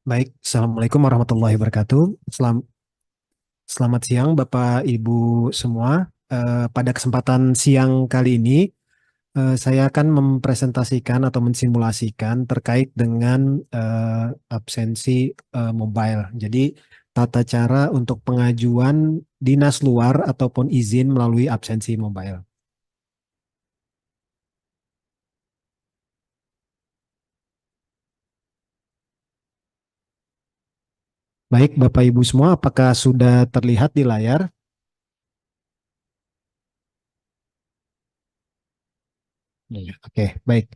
Baik, Assalamualaikum warahmatullahi wabarakatuh. Selamat siang Bapak Ibu semua. Pada kesempatan siang kali ini, saya akan mempresentasikan atau mensimulasikan terkait dengan absensi mobile. Jadi, tata cara untuk pengajuan dinas luar ataupun izin melalui absensi mobile. Baik, Bapak Ibu semua, apakah sudah terlihat di layar? Iya. Oke, baik.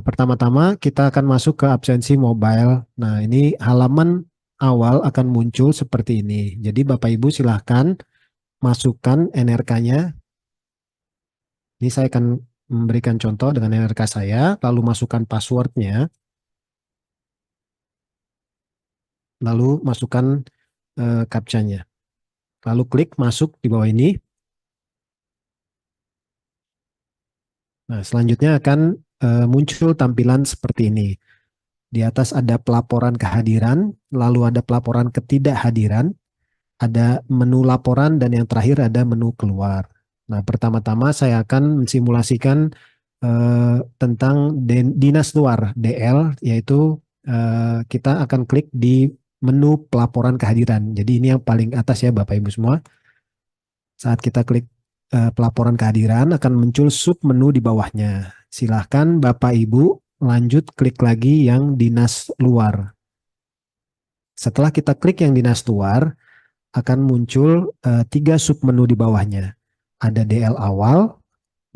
Pertama-tama kita akan masuk ke absensi mobile. Nah, ini halaman awal akan muncul seperti ini. Jadi Bapak Ibu silahkan masukkan NRK-nya. Ini saya akan memberikan contoh dengan NRK saya, lalu masukkan passwordnya, lalu masukkan captcha-nya. Lalu klik masuk di bawah ini. Nah, selanjutnya akan muncul tampilan seperti ini. Di atas ada pelaporan kehadiran, lalu ada pelaporan ketidakhadiran, ada menu laporan, dan yang terakhir ada menu keluar. Nah, pertama-tama saya akan mensimulasikan tentang dinas luar DL, yaitu kita akan klik di menu pelaporan kehadiran. Jadi ini yang paling atas ya Bapak Ibu semua. Saat kita klik pelaporan kehadiran akan muncul sub menu di bawahnya. Silahkan Bapak Ibu lanjut klik lagi yang dinas luar. Setelah kita klik yang dinas luar, akan muncul tiga submenu di bawahnya. Ada DL awal,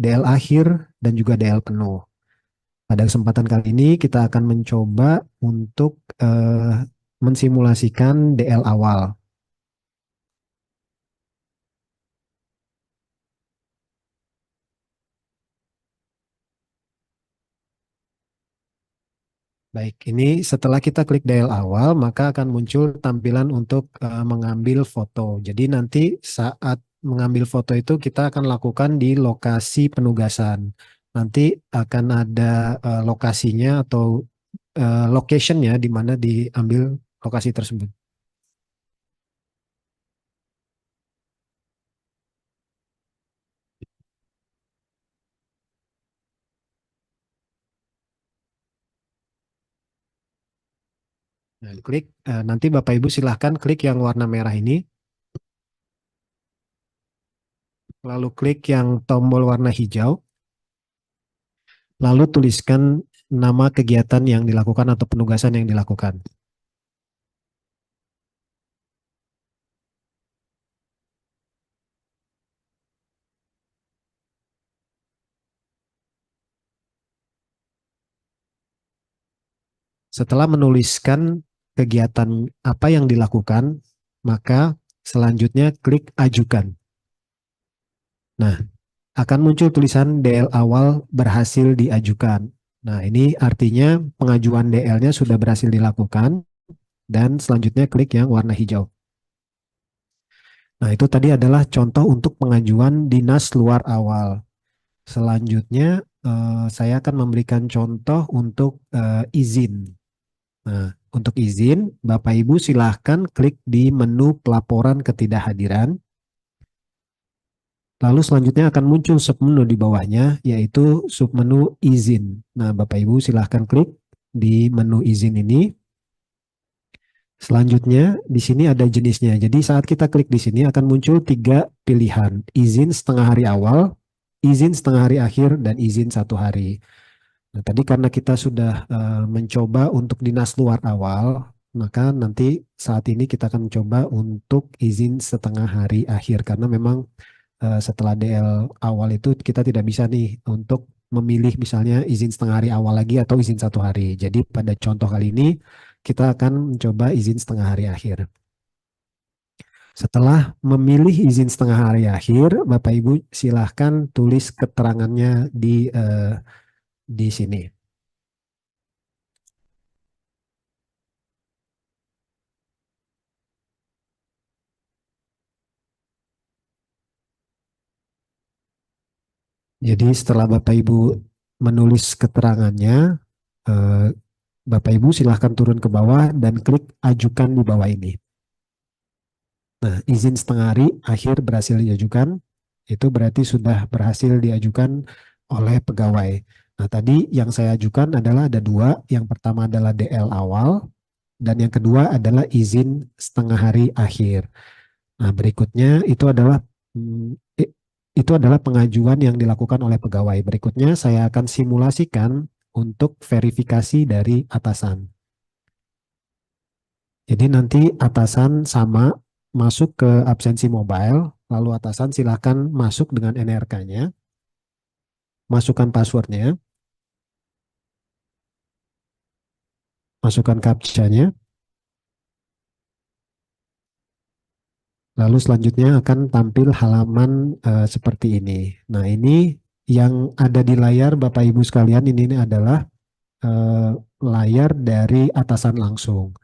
DL akhir, dan juga DL penuh. Pada kesempatan kali ini kita akan mencoba untuk mensimulasikan DL awal. Baik, ini setelah kita klik DL awal, maka akan muncul tampilan untuk mengambil foto. Jadi nanti saat mengambil foto itu kita akan lakukan di lokasi penugasan. Nanti akan ada lokasinya atau locationnya di mana diambil lokasi tersebut. Nah, klik, nanti Bapak Ibu silahkan klik yang warna merah ini, lalu klik yang tombol warna hijau, lalu tuliskan nama kegiatan yang dilakukan atau penugasan yang dilakukan. Setelah menuliskan kegiatan apa yang dilakukan, maka selanjutnya klik ajukan. Nah, akan muncul tulisan DL awal berhasil diajukan. Nah, ini artinya pengajuan DL-nya sudah berhasil dilakukan dan selanjutnya klik yang warna hijau. Nah, itu tadi adalah contoh untuk pengajuan dinas luar awal. Selanjutnya, saya akan memberikan contoh untuk izin. Nah, untuk izin, Bapak Ibu silahkan klik di menu pelaporan ketidakhadiran. Lalu selanjutnya akan muncul submenu di bawahnya, yaitu submenu izin. Nah, Bapak Ibu silahkan klik di menu izin ini. Selanjutnya, di sini ada jenisnya. Jadi saat kita klik di sini akan muncul tiga pilihan. Izin setengah hari awal, izin setengah hari akhir, dan izin satu hari. Nah, tadi karena kita sudah mencoba untuk dinas luar awal, maka nanti saat ini kita akan mencoba untuk izin setengah hari akhir. Karena memang setelah DL awal itu kita tidak bisa nih untuk memilih misalnya izin setengah hari awal lagi atau izin satu hari. Jadi pada contoh kali ini kita akan mencoba izin setengah hari akhir. Setelah memilih izin setengah hari akhir, Bapak Ibu silahkan tulis keterangannya di sini. Jadi setelah Bapak Ibu menulis keterangannya, eh, Bapak Ibu silahkan turun ke bawah dan klik ajukan di bawah ini. Nah, izin setengah hari akhir berhasil diajukan, itu berarti sudah berhasil diajukan oleh pegawai. Nah, tadi yang saya ajukan adalah ada dua. Yang pertama adalah DL awal, dan yang kedua adalah izin setengah hari akhir. Nah, berikutnya itu adalah pengajuan yang dilakukan oleh pegawai. Berikutnya saya akan simulasikan untuk verifikasi dari atasan. Jadi nanti atasan sama masuk ke absensi mobile, lalu atasan silahkan masuk dengan NRK-nya, masukkan passwordnya, masukkan captcha-nya, lalu selanjutnya akan tampil halaman seperti ini. Nah, ini yang ada di layar Bapak Ibu sekalian ini adalah eh, layar dari atasan langsung.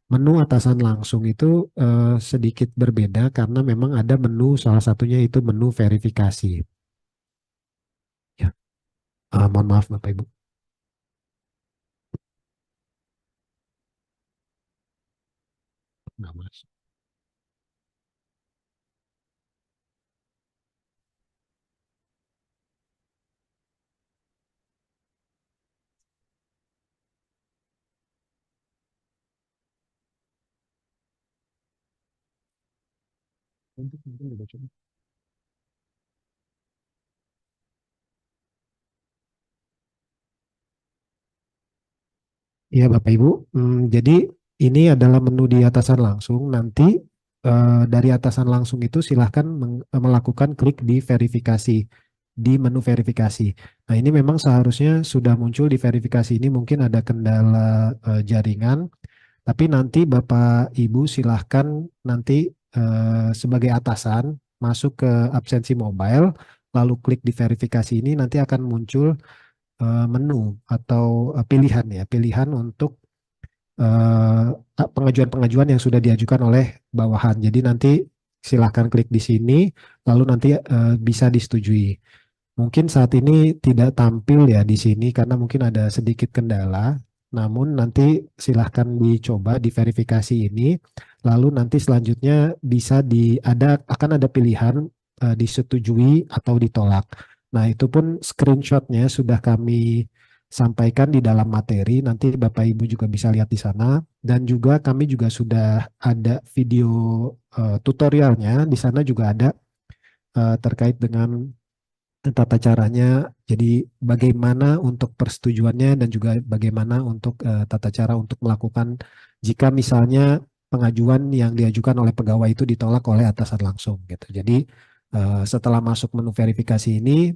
Menu atasan langsung itu sedikit berbeda karena memang ada menu, salah satunya itu menu verifikasi. Ya, mohon maaf Bapak Ibu. Nggak masuk. Mungkin juga coba. Iya Bapak Ibu. Jadi ini adalah menu di atasan langsung. Nanti dari atasan langsung itu silahkan melakukan klik di verifikasi, di menu verifikasi. Nah, ini memang seharusnya sudah muncul di verifikasi ini, mungkin ada kendala jaringan. Tapi nanti Bapak Ibu silahkan nanti sebagai atasan masuk ke absensi mobile, lalu klik di verifikasi ini, nanti akan muncul menu atau pilihan ya, pilihan untuk pengajuan-pengajuan yang sudah diajukan oleh bawahan. Jadi nanti silahkan klik di sini, lalu nanti bisa disetujui. Mungkin saat ini tidak tampil ya di sini karena mungkin ada sedikit kendala. Namun nanti silahkan dicoba di verifikasi ini. Lalu nanti selanjutnya bisa akan ada pilihan disetujui atau ditolak. Nah, itu pun screenshotnya sudah kami sampaikan di dalam materi. Nanti Bapak Ibu juga bisa lihat di sana. Dan juga kami juga sudah ada video tutorialnya. Di sana juga ada terkait dengan tata caranya, jadi bagaimana untuk persetujuannya dan juga bagaimana untuk tata cara untuk melakukan jika misalnya pengajuan yang diajukan oleh pegawai itu ditolak oleh atasan langsung gitu. Jadi setelah masuk menu verifikasi ini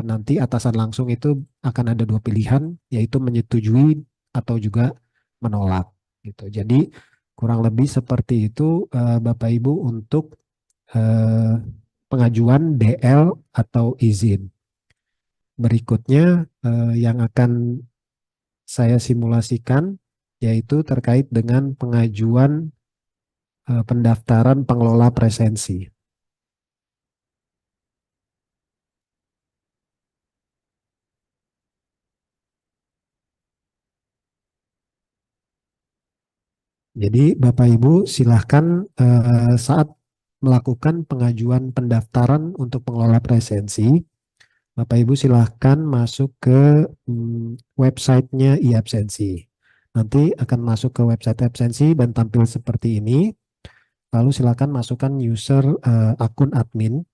nanti atasan langsung itu akan ada dua pilihan, yaitu menyetujui atau juga menolak gitu. Jadi kurang lebih seperti itu Bapak Ibu untuk eh, pengajuan DL atau izin. Berikutnya yang akan saya simulasikan yaitu terkait dengan pengajuan pendaftaran pengelola presensi. Jadi Bapak Ibu silahkan saat melakukan pengajuan pendaftaran untuk pengelola presensi, Bapak Ibu silahkan masuk ke websitenya e-absensi. Nanti akan masuk ke website absensi dan tampil seperti ini. Lalu silakan masukkan user akun admin.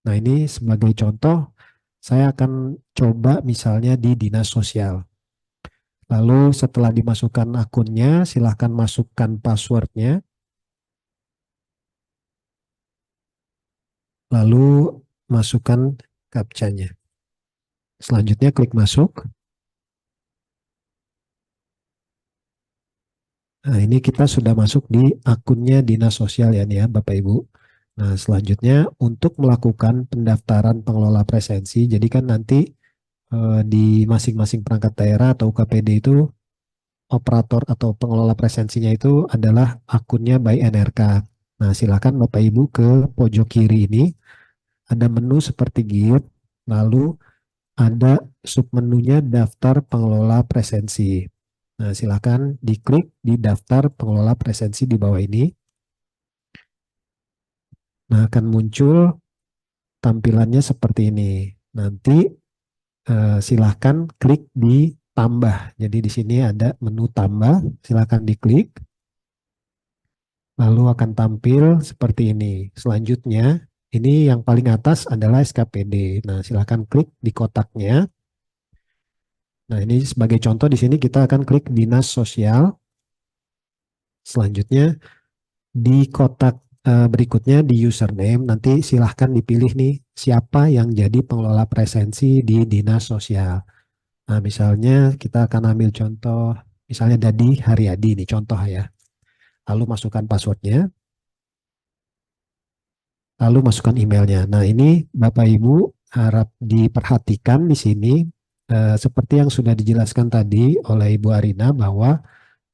Nah, ini sebagai contoh, saya akan coba misalnya di dinas sosial. Lalu setelah dimasukkan akunnya, silahkan masukkan passwordnya. Lalu masukkan captcha-nya. Selanjutnya klik masuk. Nah, ini kita sudah masuk di akunnya dinas sosial ya nih ya Bapak Ibu. Nah, selanjutnya untuk melakukan pendaftaran pengelola presensi, jadi kan nanti di masing-masing perangkat daerah atau KPD itu operator atau pengelola presensinya itu adalah akunnya by NRK. Nah, silakan Bapak Ibu ke pojok kiri ini ada menu seperti guide, lalu ada submenunya daftar pengelola presensi. Nah, silakan diklik di daftar pengelola presensi di bawah ini. Nah, akan muncul tampilannya seperti ini. Nanti silahkan klik di tambah. Jadi di sini ada menu tambah, silahkan diklik. Lalu akan tampil seperti ini. Selanjutnya, ini yang paling atas adalah SKPD. Nah, silahkan klik di kotaknya. Nah, ini sebagai contoh di sini kita akan klik Dinas Sosial. Selanjutnya, di kotak berikutnya di username, nanti silahkan dipilih nih siapa yang jadi pengelola presensi di Dinas Sosial. Nah, misalnya kita akan ambil contoh, misalnya Dadi Haryadi ini contoh ya. Lalu masukkan passwordnya, lalu masukkan emailnya. Nah, ini Bapak Ibu harap diperhatikan di sini seperti yang sudah dijelaskan tadi oleh Ibu Arina bahwa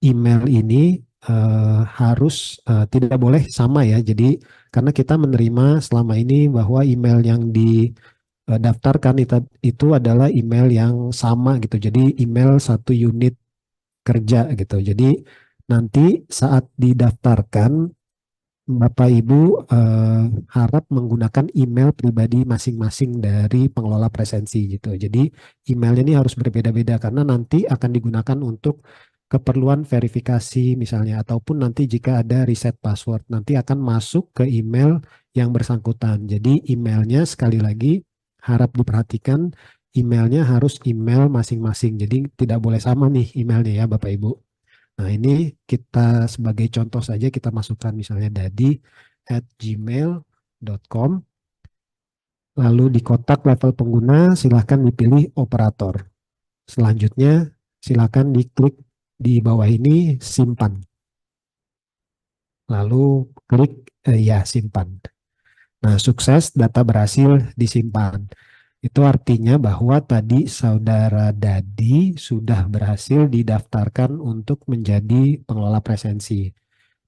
email ini harus tidak boleh sama ya. Jadi karena kita menerima selama ini bahwa email yang didaftarkan itu adalah email yang sama gitu. Jadi email satu unit kerja gitu. Jadi nanti saat didaftarkan Bapak Ibu harap menggunakan email pribadi masing-masing dari pengelola presensi gitu. Jadi emailnya ini harus berbeda-beda karena nanti akan digunakan untuk keperluan verifikasi misalnya ataupun nanti jika ada reset password nanti akan masuk ke email yang bersangkutan. Jadi emailnya sekali lagi harap diperhatikan emailnya harus email masing-masing. Jadi tidak boleh sama nih emailnya ya Bapak Ibu. Nah, ini kita sebagai contoh saja kita masukkan misalnya dadi@gmail.com. Lalu di kotak level pengguna silahkan dipilih operator. Selanjutnya silahkan diklik di bawah ini simpan. Lalu klik ya simpan. Nah, sukses data berhasil disimpan. Itu artinya bahwa tadi saudara Dadi sudah berhasil didaftarkan untuk menjadi pengelola presensi.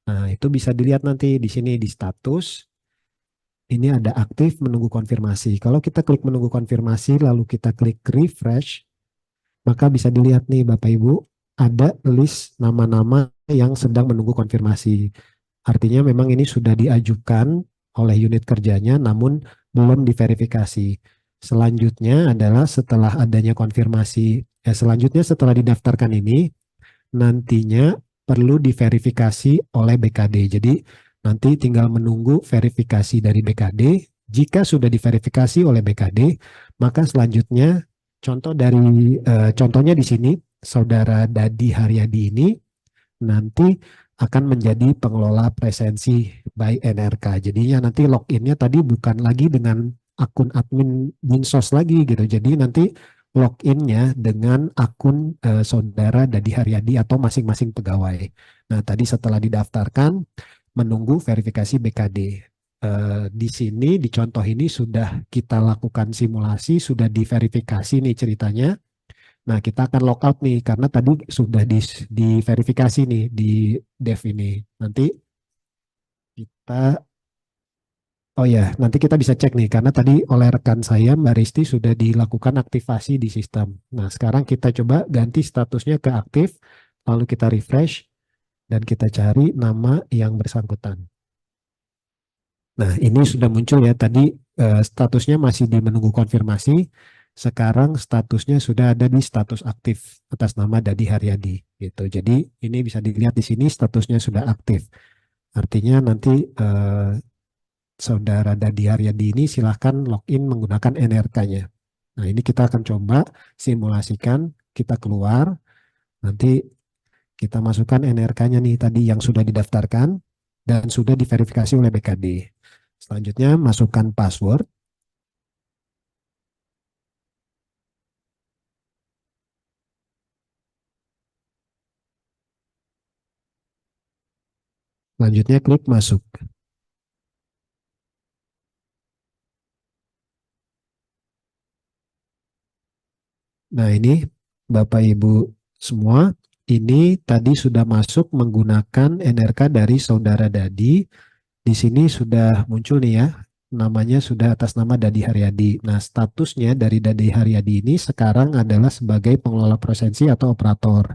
Nah, itu bisa dilihat nanti di sini di status. Ini ada aktif menunggu konfirmasi. Kalau kita klik menunggu konfirmasi, lalu kita klik refresh, maka bisa dilihat nih Bapak Ibu, ada list nama-nama yang sedang menunggu konfirmasi. Artinya memang ini sudah diajukan oleh unit kerjanya, namun belum diverifikasi. Selanjutnya adalah setelah adanya konfirmasi, selanjutnya setelah didaftarkan ini, nantinya perlu diverifikasi oleh BKD. Jadi nanti tinggal menunggu verifikasi dari BKD. Jika sudah diverifikasi oleh BKD, maka selanjutnya contohnya di sini saudara Dadi Haryadi ini nanti akan menjadi pengelola presensi by NRK. Jadinya nanti loginnya tadi bukan lagi dengan akun admin Dinsos lagi gitu. Jadi nanti loginnya dengan akun saudara Dadi Haryadi atau masing-masing pegawai. Nah, tadi setelah didaftarkan menunggu verifikasi BKD. Di sini di contoh ini sudah kita lakukan simulasi, sudah diverifikasi nih ceritanya. Nah, kita akan logout nih karena tadi sudah diverifikasi nih di dev ini. Nanti kita Oh ya, nanti kita bisa cek nih, karena tadi oleh rekan saya, Mbak Risti, sudah dilakukan aktivasi di sistem. Nah, sekarang kita coba ganti statusnya ke aktif, lalu kita refresh, dan kita cari nama yang bersangkutan. Nah, ini sudah muncul ya, tadi statusnya masih di menunggu konfirmasi, sekarang statusnya sudah ada di status aktif atas nama Dadi Haryadi. Gitu. Jadi, ini bisa dilihat di sini statusnya sudah aktif. Artinya nanti saudara Dadi Haryadi ini silahkan login menggunakan NRK-nya. Nah, ini kita akan coba simulasikan, kita keluar, nanti kita masukkan NRK-nya nih tadi yang sudah didaftarkan dan sudah diverifikasi oleh BKD. Selanjutnya masukkan password. Selanjutnya klik masuk. Nah, ini Bapak Ibu semua, ini tadi sudah masuk menggunakan NRK dari saudara Dadi. Di sini sudah muncul nih ya, namanya sudah atas nama Dadi Haryadi. Nah, statusnya dari Dadi Haryadi ini sekarang adalah sebagai pengelola presensi atau operator.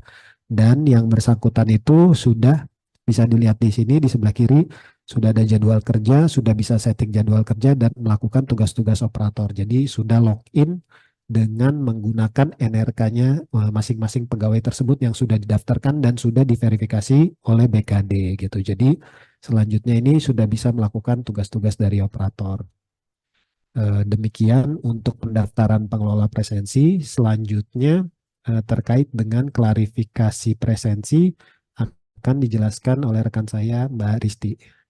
Dan yang bersangkutan itu sudah bisa dilihat di sini di sebelah kiri, sudah ada jadwal kerja, sudah bisa setting jadwal kerja dan melakukan tugas-tugas operator. Jadi sudah login dengan menggunakan NRK-nya masing-masing pegawai tersebut yang sudah didaftarkan dan sudah diverifikasi oleh BKD gitu. Jadi selanjutnya ini sudah bisa melakukan tugas-tugas dari operator. Demikian untuk pendaftaran pengelola presensi. Selanjutnya terkait dengan klarifikasi presensi akan dijelaskan oleh rekan saya, Mbak Risti.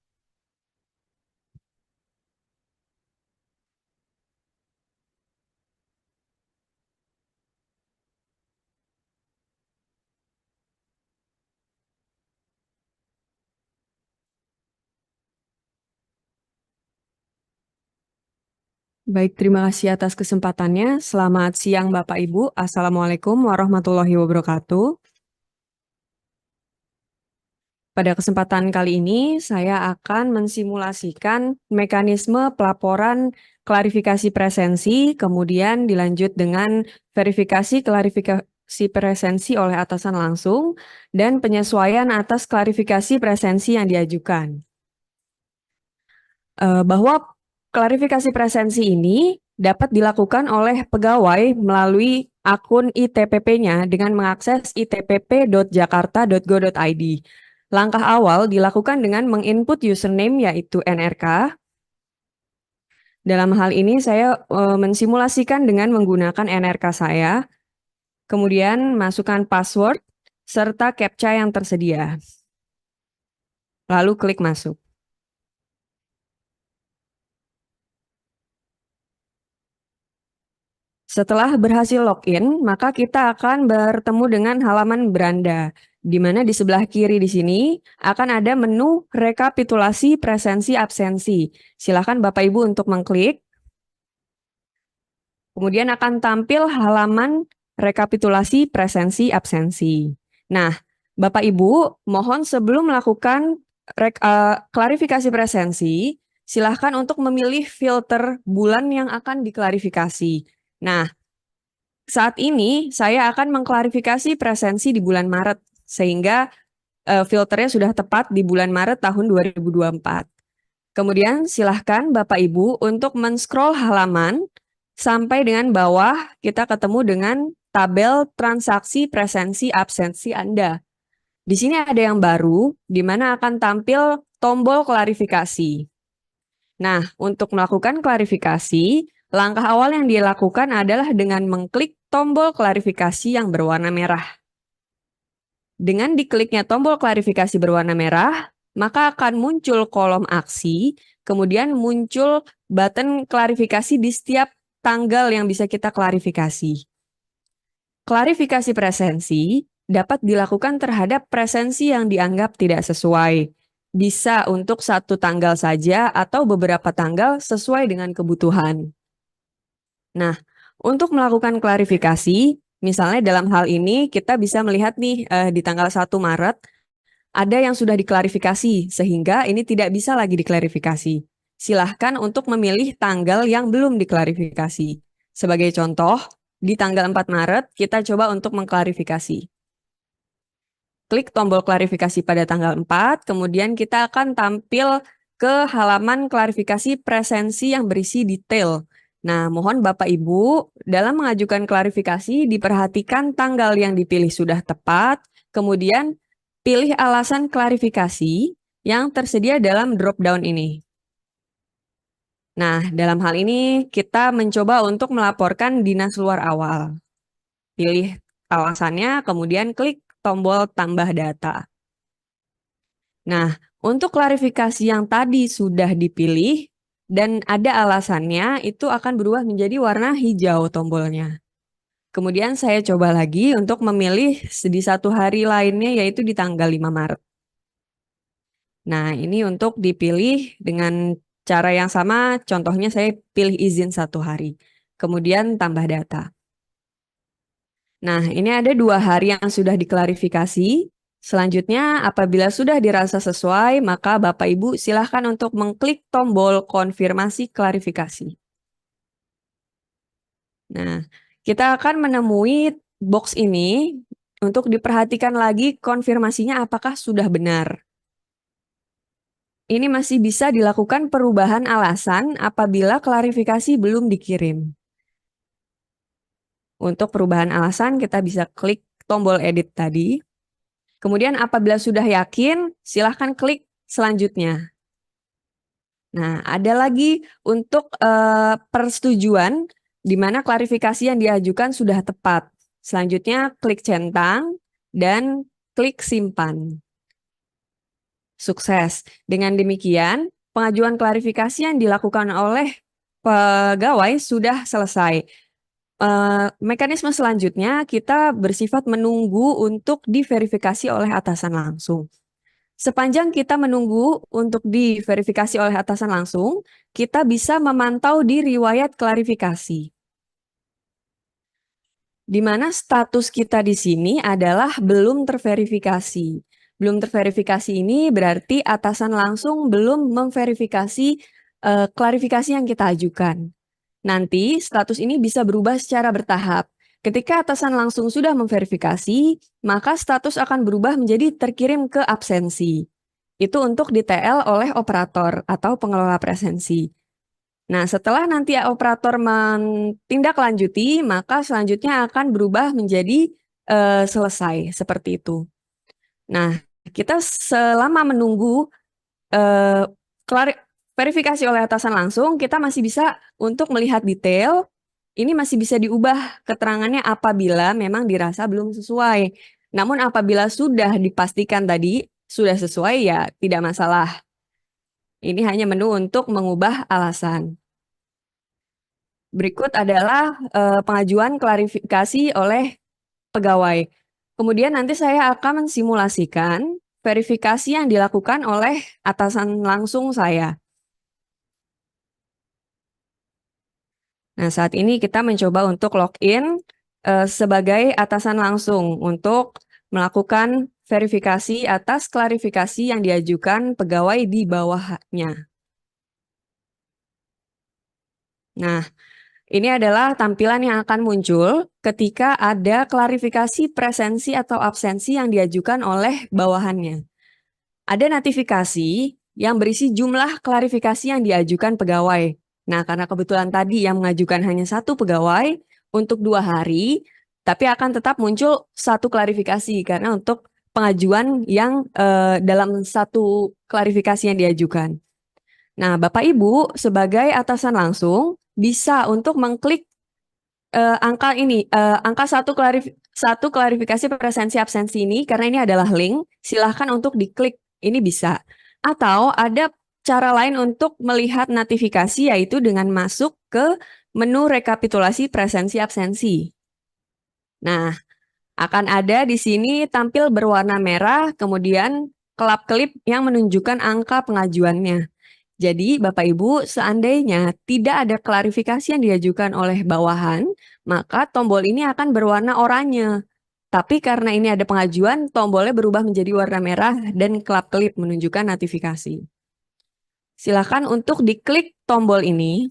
Baik, terima kasih atas kesempatannya. Selamat siang Bapak Ibu. Assalamualaikum warahmatullahi wabarakatuh. Pada kesempatan kali ini, saya akan mensimulasikan mekanisme pelaporan klarifikasi presensi, kemudian dilanjut dengan verifikasi klarifikasi presensi oleh atasan langsung, dan penyesuaian atas klarifikasi presensi yang diajukan. Bahwa klarifikasi presensi ini dapat dilakukan oleh pegawai melalui akun ITPP-nya dengan mengakses itpp.jakarta.go.id. Langkah awal dilakukan dengan menginput username yaitu NRK. Dalam hal ini saya mensimulasikan dengan menggunakan NRK saya, kemudian masukkan password serta CAPTCHA yang tersedia. Lalu klik masuk. Setelah berhasil login, maka kita akan bertemu dengan halaman beranda, di mana di sebelah kiri di sini akan ada menu rekapitulasi presensi absensi. Silakan Bapak Ibu untuk mengklik. Kemudian akan tampil halaman rekapitulasi presensi absensi. Nah, Bapak Ibu, mohon sebelum melakukan klarifikasi presensi, silahkan untuk memilih filter bulan yang akan diklarifikasi. Nah, saat ini saya akan mengklarifikasi presensi di bulan Maret, sehingga filternya sudah tepat di bulan Maret tahun 2024. Kemudian silahkan Bapak Ibu untuk men-scroll halaman sampai dengan bawah kita ketemu dengan tabel transaksi presensi absensi Anda. Di sini ada yang baru, di mana akan tampil tombol klarifikasi. Nah, untuk melakukan klarifikasi, langkah awal yang dilakukan adalah dengan mengklik tombol klarifikasi yang berwarna merah. Dengan dikliknya tombol klarifikasi berwarna merah, maka akan muncul kolom aksi, kemudian muncul button klarifikasi di setiap tanggal yang bisa kita klarifikasi. Klarifikasi presensi dapat dilakukan terhadap presensi yang dianggap tidak sesuai. Bisa untuk satu tanggal saja atau beberapa tanggal sesuai dengan kebutuhan. Nah, untuk melakukan klarifikasi, misalnya dalam hal ini kita bisa melihat nih di tanggal 1 Maret, ada yang sudah diklarifikasi sehingga ini tidak bisa lagi diklarifikasi. Silahkan untuk memilih tanggal yang belum diklarifikasi. Sebagai contoh, di tanggal 4 Maret kita coba untuk mengklarifikasi. Klik tombol klarifikasi pada tanggal 4, kemudian kita akan tampil ke halaman klarifikasi presensi yang berisi detail. Nah, mohon Bapak Ibu, dalam mengajukan klarifikasi diperhatikan tanggal yang dipilih sudah tepat, kemudian pilih alasan klarifikasi yang tersedia dalam drop-down ini. Nah, dalam hal ini kita mencoba untuk melaporkan dinas luar awal. Pilih alasannya, kemudian klik tombol tambah data. Nah, untuk klarifikasi yang tadi sudah dipilih dan ada alasannya, itu akan berubah menjadi warna hijau tombolnya. Kemudian saya coba lagi untuk memilih di satu hari lainnya, yaitu di tanggal 5 Maret. Nah, ini untuk dipilih dengan cara yang sama, contohnya saya pilih izin 1 hari. Kemudian tambah data. Nah, ini ada 2 hari yang sudah diklarifikasi. Selanjutnya, apabila sudah dirasa sesuai, maka Bapak Ibu silahkan untuk mengklik tombol konfirmasi klarifikasi. Nah, kita akan menemui box ini untuk diperhatikan lagi konfirmasinya apakah sudah benar. Ini masih bisa dilakukan perubahan alasan apabila klarifikasi belum dikirim. Untuk perubahan alasan kita bisa klik tombol edit tadi. Kemudian apabila sudah yakin, silahkan klik selanjutnya. Nah, ada lagi untuk persetujuan di mana klarifikasi yang diajukan sudah tepat. Selanjutnya klik centang dan klik simpan. Sukses. Dengan demikian, pengajuan klarifikasi yang dilakukan oleh pegawai sudah selesai. Mekanisme selanjutnya kita bersifat menunggu untuk diverifikasi oleh atasan langsung. Sepanjang kita menunggu untuk diverifikasi oleh atasan langsung, kita bisa memantau di riwayat klarifikasi. Di mana status kita di sini adalah belum terverifikasi. Belum terverifikasi ini berarti atasan langsung belum memverifikasi klarifikasi yang kita ajukan. Nanti status ini bisa berubah secara bertahap. Ketika atasan langsung sudah memverifikasi, maka status akan berubah menjadi terkirim ke absensi. Itu untuk di TL oleh operator atau pengelola presensi. Nah, setelah nanti operator menindaklanjuti, maka selanjutnya akan berubah menjadi selesai, seperti itu. Nah, kita selama menunggu verifikasi oleh atasan langsung, kita masih bisa untuk melihat detail, ini masih bisa diubah keterangannya apabila memang dirasa belum sesuai. Namun apabila sudah dipastikan tadi, sudah sesuai ya tidak masalah. Ini hanya menu untuk mengubah alasan. Berikut adalah pengajuan klarifikasi oleh pegawai. Kemudian nanti saya akan mensimulasikan verifikasi yang dilakukan oleh atasan langsung saya. Nah, saat ini kita mencoba untuk login sebagai atasan langsung untuk melakukan verifikasi atas klarifikasi yang diajukan pegawai di bawahnya. Nah, ini adalah tampilan yang akan muncul ketika ada klarifikasi presensi atau absensi yang diajukan oleh bawahannya. Ada notifikasi yang berisi jumlah klarifikasi yang diajukan pegawai. Nah, karena kebetulan tadi yang mengajukan hanya satu pegawai untuk 2 hari, tapi akan tetap muncul satu klarifikasi karena untuk pengajuan yang dalam satu klarifikasi yang diajukan. Nah, Bapak Ibu sebagai atasan langsung bisa untuk mengklik angka ini, angka satu klarifikasi presensi absensi ini, karena ini adalah link, silahkan untuk diklik, ini bisa. Atau ada cara lain untuk melihat notifikasi, yaitu dengan masuk ke menu rekapitulasi presensi absensi. Nah, akan ada di sini tampil berwarna merah, kemudian kelap-kelip yang menunjukkan angka pengajuannya. Jadi, Bapak Ibu, seandainya tidak ada klarifikasi yang diajukan oleh bawahan, maka tombol ini akan berwarna oranye. Tapi karena ini ada pengajuan, tombolnya berubah menjadi warna merah dan kelap-kelip menunjukkan notifikasi. Silakan untuk diklik tombol ini.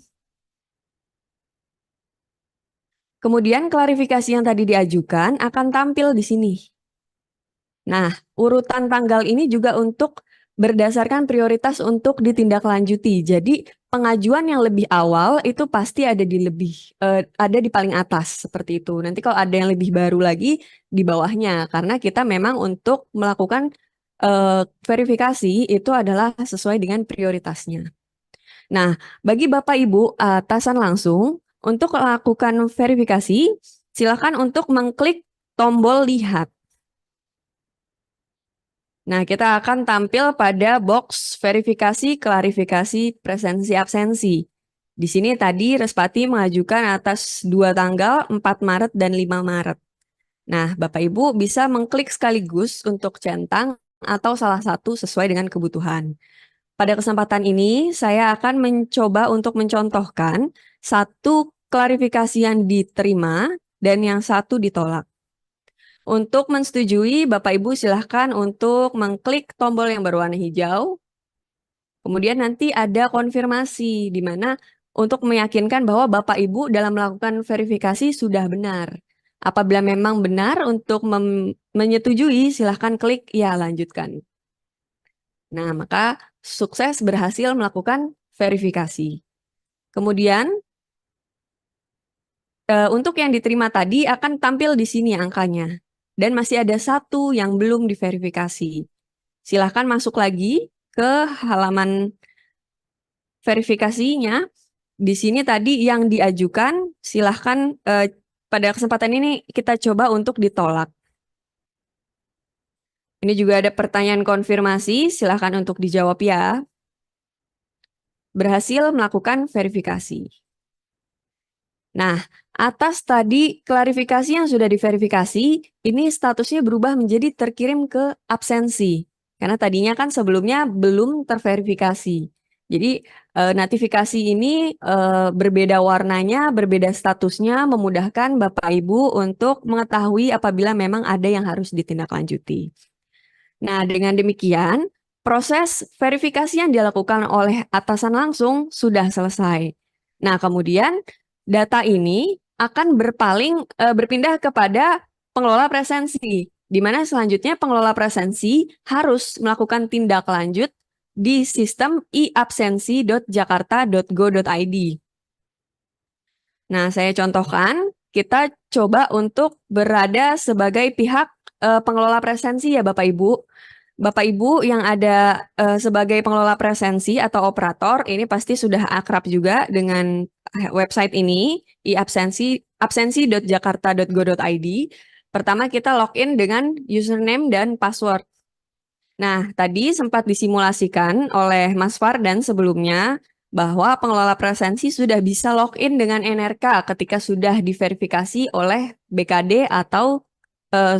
Kemudian klarifikasi yang tadi diajukan akan tampil di sini. Nah, urutan tanggal ini juga untuk berdasarkan prioritas untuk ditindaklanjuti. Jadi pengajuan yang lebih awal itu pasti ada di paling atas seperti itu. Nanti kalau ada yang lebih baru lagi di bawahnya, karena kita memang untuk melakukan verifikasi itu adalah sesuai dengan prioritasnya. Nah, bagi Bapak Ibu atasan langsung untuk melakukan verifikasi, silakan untuk mengklik tombol lihat. Nah, kita akan tampil pada box verifikasi klarifikasi presensi absensi. Di sini tadi Respati mengajukan atas 2 tanggal 4 Maret dan 5 Maret. Nah, Bapak Ibu bisa mengklik sekaligus untuk centang atau salah satu sesuai dengan kebutuhan. Pada kesempatan ini, saya akan mencoba untuk mencontohkan satu klarifikasi yang diterima dan yang satu ditolak. Untuk mensetujui, Bapak Ibu silahkan untuk mengklik tombol yang berwarna hijau. Kemudian nanti ada konfirmasi, di mana untuk meyakinkan bahwa Bapak Ibu dalam melakukan verifikasi sudah benar. Apabila memang benar untuk menyetujui, silahkan klik ya lanjutkan. Nah, maka sukses berhasil melakukan verifikasi. Kemudian, untuk yang diterima tadi akan tampil di sini angkanya. Dan masih ada satu yang belum diverifikasi. Silahkan masuk lagi ke halaman verifikasinya. Di sini tadi yang diajukan, silahkan pada kesempatan ini kita coba untuk ditolak. Ini juga ada pertanyaan konfirmasi, silahkan untuk dijawab ya. Berhasil melakukan verifikasi. Nah, atas tadi klarifikasi yang sudah diverifikasi, ini statusnya berubah menjadi terkirim ke absensi. Karena tadinya kan sebelumnya belum terverifikasi. Jadi notifikasi ini berbeda warnanya, berbeda statusnya, memudahkan Bapak Ibu untuk mengetahui apabila memang ada yang harus ditindaklanjuti. Nah, dengan demikian, proses verifikasi yang dilakukan oleh atasan langsung sudah selesai. Nah, kemudian data ini akan berpindah kepada pengelola presensi, di mana selanjutnya pengelola presensi harus melakukan tindak lanjut di sistem iabsensi.jakarta.go.id. Nah, saya contohkan, kita coba untuk berada sebagai pihak pengelola presensi ya Bapak Ibu. Bapak Ibu yang ada sebagai pengelola presensi atau operator, ini pasti sudah akrab juga dengan website ini, absensi.jakarta.go.id. Pertama kita login dengan username dan password. Nah, tadi sempat disimulasikan oleh Mas Fardan sebelumnya bahwa pengelola presensi sudah bisa login dengan NRK ketika sudah diverifikasi oleh BKD atau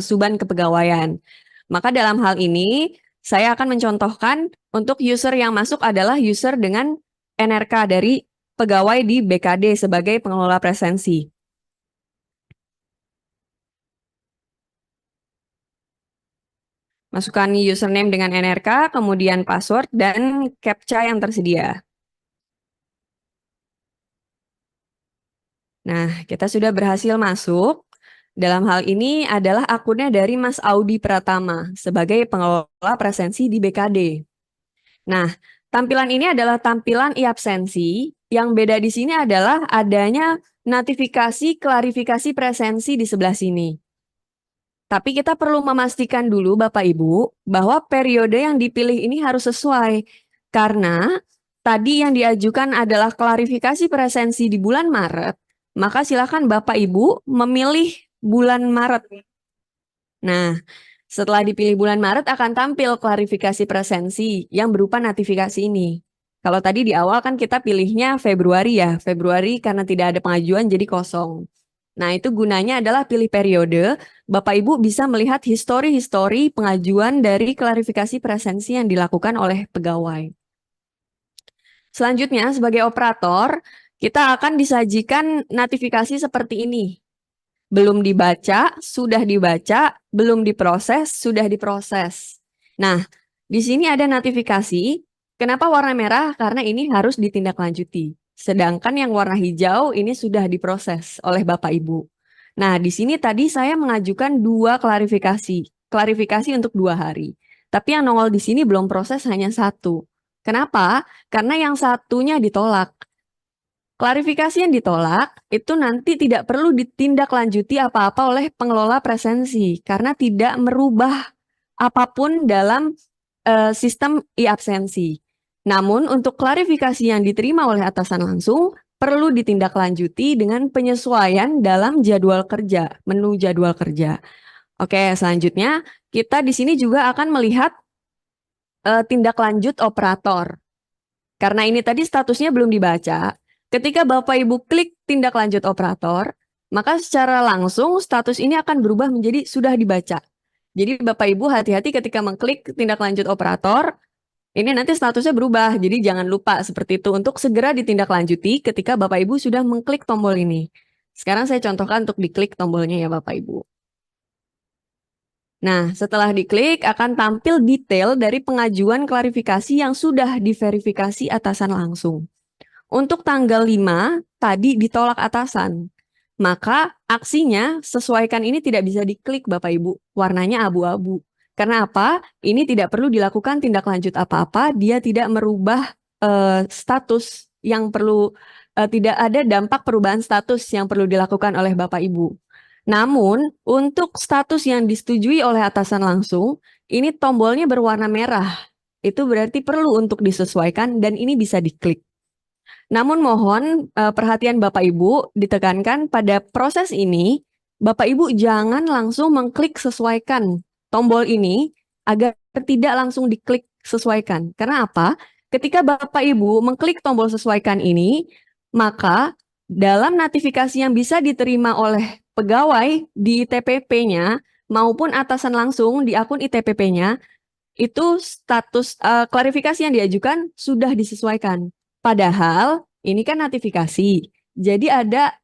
Suban Kepegawaian. Maka dalam hal ini, saya akan mencontohkan untuk user yang masuk adalah user dengan NRK dari pegawai di BKD sebagai pengelola presensi. Masukkan username dengan NRK, kemudian password, dan CAPTCHA yang tersedia. Nah, kita sudah berhasil masuk. Dalam hal ini adalah akunnya dari Mas Audi Pratama sebagai pengelola presensi di BKD. Nah, tampilan ini adalah tampilan e-absensi. Yang beda di sini adalah adanya notifikasi klarifikasi presensi di sebelah sini. Tapi kita perlu memastikan dulu Bapak Ibu bahwa periode yang dipilih ini harus sesuai. Karena tadi yang diajukan adalah klarifikasi presensi di bulan Maret, maka silakan Bapak Ibu memilih bulan Maret. Nah, setelah dipilih bulan Maret akan tampil klarifikasi presensi yang berupa notifikasi ini. Kalau tadi di awal kan kita pilihnya Februari ya, Februari karena tidak ada pengajuan jadi kosong. Nah, itu gunanya adalah pilih periode, Bapak Ibu bisa melihat histori-histori pengajuan dari klarifikasi presensi yang dilakukan oleh pegawai. Selanjutnya, sebagai operator, kita akan disajikan notifikasi seperti ini. Belum dibaca, sudah dibaca, belum diproses, sudah diproses. Nah, di sini ada notifikasi. Kenapa warna merah? Karena ini harus ditindaklanjuti. Sedangkan yang warna hijau ini sudah diproses oleh Bapak Ibu. Nah, di sini tadi saya mengajukan 2 klarifikasi. Klarifikasi untuk 2 hari. Tapi yang nongol di sini belum proses hanya 1. Kenapa? Karena yang satunya ditolak. Klarifikasi yang ditolak itu nanti tidak perlu ditindaklanjuti apa-apa oleh pengelola presensi karena tidak merubah apapun dalam sistem e-absensi. Namun untuk klarifikasi yang diterima oleh atasan langsung perlu ditindaklanjuti dengan penyesuaian dalam jadwal kerja, menu jadwal kerja. Oke, selanjutnya kita di sini juga akan melihat tindak lanjut operator. Karena ini tadi statusnya belum dibaca, ketika Bapak Ibu klik tindak lanjut operator, maka secara langsung status ini akan berubah menjadi sudah dibaca. Jadi Bapak Ibu hati-hati ketika mengklik tindak lanjut operator, ini nanti statusnya berubah. Jadi jangan lupa seperti itu untuk segera ditindaklanjuti ketika Bapak Ibu sudah mengklik tombol ini. Sekarang saya contohkan untuk diklik tombolnya ya Bapak Ibu. Nah, setelah diklik akan tampil detail dari pengajuan klarifikasi yang sudah diverifikasi atasan langsung. Untuk tanggal 5, tadi ditolak atasan. maka aksinya sesuaikan ini tidak bisa diklik Bapak Ibu, warnanya abu-abu. Karena apa? Ini tidak perlu dilakukan tindak lanjut apa-apa, dia tidak merubah status yang perlu, tidak ada dampak perubahan status yang perlu dilakukan oleh Bapak Ibu. Namun, untuk status yang disetujui oleh atasan langsung, ini tombolnya berwarna merah. Itu berarti perlu untuk disesuaikan dan ini bisa diklik. Namun mohon perhatian Bapak Ibu ditekankan pada proses ini, Bapak Ibu jangan langsung mengklik sesuaikan tombol ini agar tidak langsung diklik sesuaikan. Karena apa? Ketika Bapak Ibu mengklik tombol sesuaikan ini, maka dalam notifikasi yang bisa diterima oleh pegawai di ITPP-nya maupun atasan langsung di akun ITPP-nya, itu status klarifikasi yang diajukan sudah disesuaikan. Padahal ini kan notifikasi. Jadi ada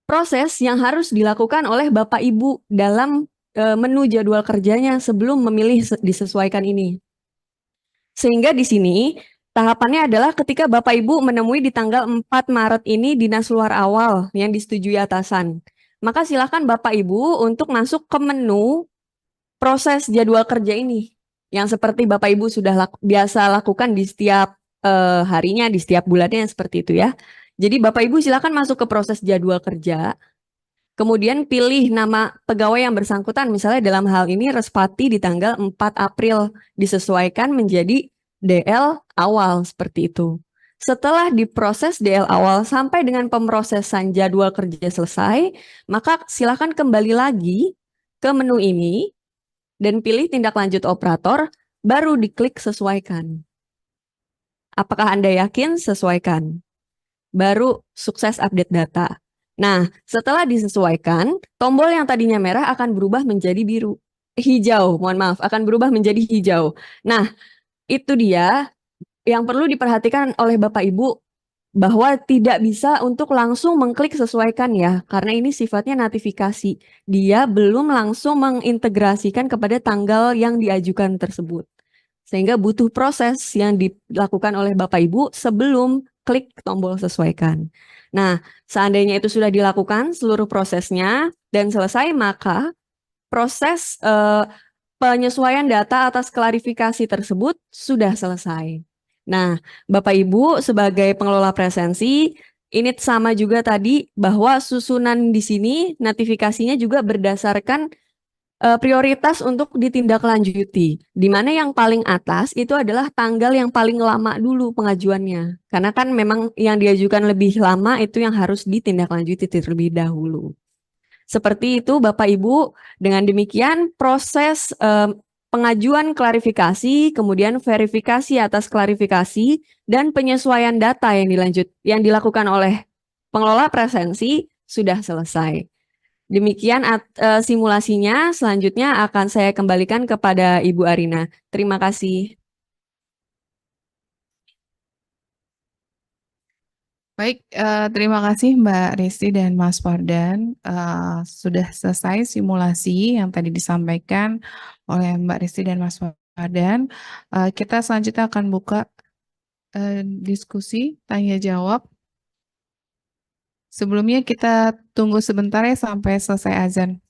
proses yang harus dilakukan oleh Bapak Ibu dalam menu jadwal kerjanya sebelum memilih disesuaikan ini. Sehingga di sini tahapannya adalah ketika Bapak Ibu menemui di tanggal 4 Maret ini dinas luar awal yang disetujui atasan. Maka silakan Bapak Ibu untuk masuk ke menu proses jadwal kerja ini yang seperti Bapak Ibu sudah biasa lakukan di setiap harinya, di setiap bulannya seperti itu ya. Jadi Bapak Ibu silakan masuk ke proses jadwal kerja, kemudian pilih nama pegawai yang bersangkutan, misalnya dalam hal ini Respati di tanggal 4 April, disesuaikan menjadi DL awal seperti itu. Setelah diproses DL awal sampai dengan pemrosesan jadwal kerja selesai, maka silakan kembali lagi ke menu ini dan pilih tindak lanjut operator, baru diklik sesuaikan. Apakah Anda yakin sesuaikan? Baru sukses update data. Nah, setelah disesuaikan, tombol yang tadinya merah akan berubah menjadi biru. Hijau, mohon maaf, akan berubah menjadi hijau. Nah, itu dia yang perlu diperhatikan oleh Bapak Ibu bahwa tidak bisa untuk langsung mengklik sesuaikan ya, karena ini sifatnya notifikasi. Dia belum langsung mengintegrasikan kepada tanggal yang diajukan tersebut. Sehingga butuh proses yang dilakukan oleh Bapak Ibu sebelum klik tombol sesuaikan. Nah, seandainya itu sudah dilakukan seluruh prosesnya dan selesai, maka proses penyesuaian data atas klarifikasi tersebut sudah selesai. Nah, Bapak Ibu sebagai pengelola presensi, ini sama juga tadi bahwa susunan di sini notifikasinya juga berdasarkan prioritas untuk ditindaklanjuti, di mana yang paling atas itu adalah tanggal yang paling lama dulu pengajuannya. Karena kan memang yang diajukan lebih lama itu yang harus ditindaklanjuti terlebih dahulu. Seperti itu Bapak Ibu, dengan demikian proses pengajuan klarifikasi, kemudian verifikasi atas klarifikasi, dan penyesuaian data yang dilakukan oleh pengelola presensi sudah selesai. Demikian simulasinya, selanjutnya akan saya kembalikan kepada Ibu Arina. Terima kasih. Baik, terima kasih Mbak Risti dan Mas Fardan. Sudah selesai simulasi yang tadi disampaikan oleh Mbak Risti dan Mas Fardan. Kita selanjutnya akan buka diskusi tanya jawab. Sebelumnya kita tunggu sebentar ya sampai selesai azan.